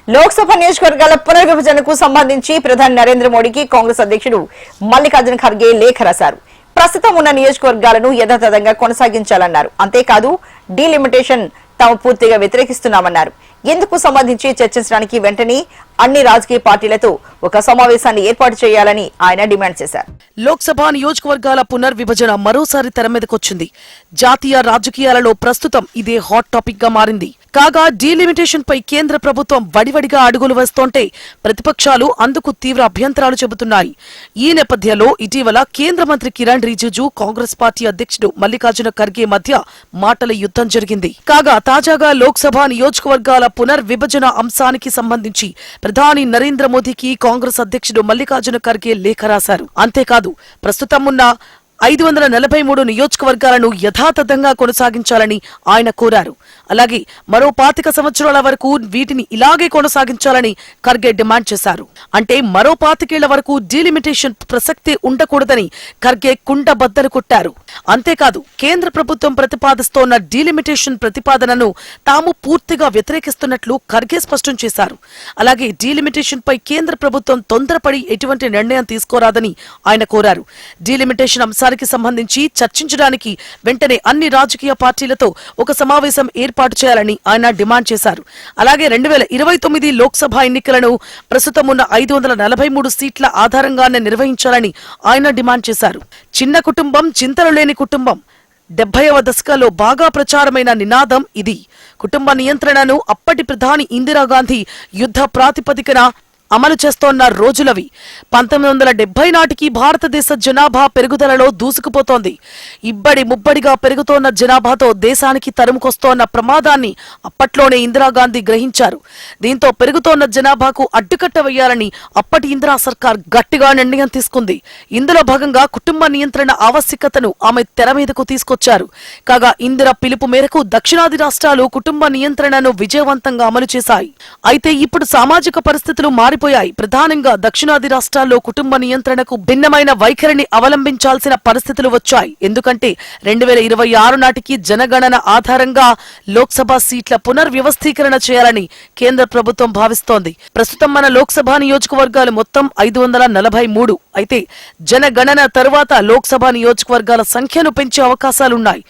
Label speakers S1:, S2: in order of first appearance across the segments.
S1: లోక్సభ నియోజకవర్గాల పునర్విభజనకు సంబంధించి ప్రధాని నరేంద్ర మోడీకి కాంగ్రెస్ అధ్యక్షుడు మల్లికార్జున ఖర్గే లేఖ రాశారు. ప్రస్తుతం ఉన్న నియోజకవర్గాలను యథాతథంగా కొనసాగించాలన్నారు. అంతేకాదు డీలిమిటేషన్ తాము పూర్తిగా వ్యతిరేకిస్తున్నామన్నారు. ఎందుకు సంబంధించి చర్చించడానికి వెంటనే అన్ని రాజకీయ పార్టీలతో ఒక సమావేశాన్ని ఏర్పాటు చేయాలని ఆయన డిమాండ్ చేశారు.
S2: లోక్సభ నియోజకవర్గాల పునర్విభజన మరోసారి తెర మీదకొచ్చింది. జాతీయ రాజకీయాలలో ప్రస్తుతం ఇదే హాట్ టాపిక్ గా మారింది. కాగా డీలిమిటేషన్ పై కేంద్ర ప్రభుత్వం వడివడిగా అడుగులు వేస్తోంటే ప్రతిపక్షాలు అందుకు తీవ్ర అభ్యంతరాలు చెబుతున్నాయి. ఈ నేపథ్యంలో ఇటీవల కేంద్ర మంత్రి కిరణ్ రిజిజు కాంగ్రెస్ పార్టీ అధ్యక్షుడు మల్లికార్జున ఖర్గే మధ్య మాటల యుద్ధం జరిగింది. కాగా తాజాగా లోక్సభ నియోజకవర్గాల పునర్విభజన అంశానికి సంబంధించి ప్రధాని నరేంద్ర మోదీకి కాంగ్రెస్ అధ్యక్షుడు మల్లికార్జున ఖర్గే లేఖ రాశారు. అంతేకాదు ప్రస్తుతం ఉన్న 543 నియోజకవర్గాలను యథాతథంగా కొనసాగించాలని ఆయన కోరారు. అలాగే మరో 25 సంవత్సరాల వరకు వీటిని ఇలాగే కొనసాగించాలని ఖర్గే డిమాండ్ చేశారు. అంటే మరో 25 ఏళ్ల వరకు డీలిమిటేషన్ ప్రసక్తే ఉండకూడదని ఖర్గే కుండబద్దలు కొట్టారు. అంతేకాదు కేంద్ర ప్రభుత్వం ప్రతిపాదిస్తోన్న డీలిమిటేషన్ ప్రతిపాదనను తాము పూర్తిగా వ్యతిరేకిస్తున్నట్లు ఖర్గే స్పష్టం చేశారు. అలాగే డీలిమిటేషన్ పై కేంద్ర ప్రభుత్వం తొందరపడి ఎటువంటి నిర్ణయం తీసుకోరాదని ఆయన కోరారు. డీలిమిటేషన్ అంశానికి సంబంధించి చర్చించడానికి వెంటనే అన్ని రాజకీయ పార్టీలతో ఒక సమావేశం ఏర్పాటు చేయాలని ఆయన డిమాండ్ చేశారు. అలాగే 2029 లోక్సభ ఎన్నికలను ప్రస్తుతం ఉన్న 543 సీట్ల ఆధారంగానే నిర్వహించాలని ఆయన డిమాండ్ చేశారు. చిన్న కుటుంబం చింతలు లేని కుటుంబం 70వ దశకంలో బాగా ప్రచారమైన నినాదం ఇది. కుటుంబ నియంత్రణను అప్పటి ప్రధాని ఇందిరాగాంధీ యుద్ధ ప్రాతిపదికన అమలు చేస్తోన్న రోజులవి. 1970 నాటికి భారతదేశ జనాభా పెరుగుదలలో దూసుకుపోతోంది. ఇబ్బడి ముబ్బడిగా పెరుగుతోన్న జనాభాతో దేశానికి తరుముకొస్తోన్న ప్రమాదాన్ని అప్పట్లోనే ఇందిరాగాంధీ గ్రహించారు. దీంతో పెరుగుతోన్న జనాభాకు అడ్డుకట్ట వేయాలని అప్పటి ఇందిరా సర్కార్ గట్టిగా నిర్ణయం తీసుకుంది. ఇందులో భాగంగా కుటుంబ నియంత్రణ ఆవశ్యకతను ఆమె తెర మీదకు తీసుకొచ్చారు. కాగా ఇందిరా పిలుపు మేరకు దక్షిణాది రాష్ట్రాలు కుటుంబ నియంత్రణను విజయవంతంగా అమలు చేశాయి. అయితే ఇప్పుడు సామాజిక పరిస్థితులు మారి ప్రధానంగా దక్షిణాది రాష్ట్రాల్లో కుటుంబ నియంత్రణకు భిన్నమైన వైఖరిని అవలంబించాల్సిన పరిస్థితులు వచ్చాయి. ఎందుకంటే 2026 నాటికి జనగణన ఆధారంగా లోక్సభ సీట్ల పునర్వ్యవస్థీకరణ చేయాలని కేంద్ర ప్రభుత్వం భావిస్తోంది. ప్రస్తుతం మన లోక్సభ నియోజకవర్గాలు మొత్తం 543. అయితే జనగణన తరువాత లోక్సభ నియోజకవర్గాల సంఖ్యను పెంచే అవకాశాలున్నాయి.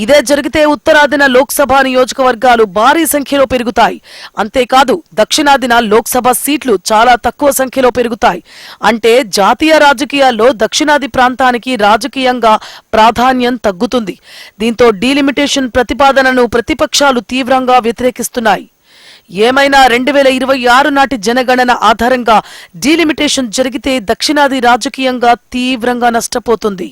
S2: ఇదే జరిగితే ఉత్తరాదిన లోక్సభ నియోజకవర్గాలు భారీ సంఖ్యలో పెరుగుతాయి. అంతేకాదు దక్షిణాదిన లోక్సభ సీట్లు చాలా తక్కువ సంఖ్యలో పెరుగుతాయి. అంటే జాతీయ రాజకీయాల్లో దక్షిణాది ప్రాంతానికి రాజకీయంగా ప్రాధాన్యం తగ్గుతుంది. దీంతో డీలిమిటేషన్ ప్రతిపాదనను ప్రతిపక్షాలు తీవ్రంగా వ్యతిరేకిస్తున్నాయి. ఏమైనా 2026 నాటి జనగణన ఆధారంగా డీలిమిటేషన్ జరిగితే దక్షిణాది రాజకీయంగా తీవ్రంగా నష్టపోతుంది.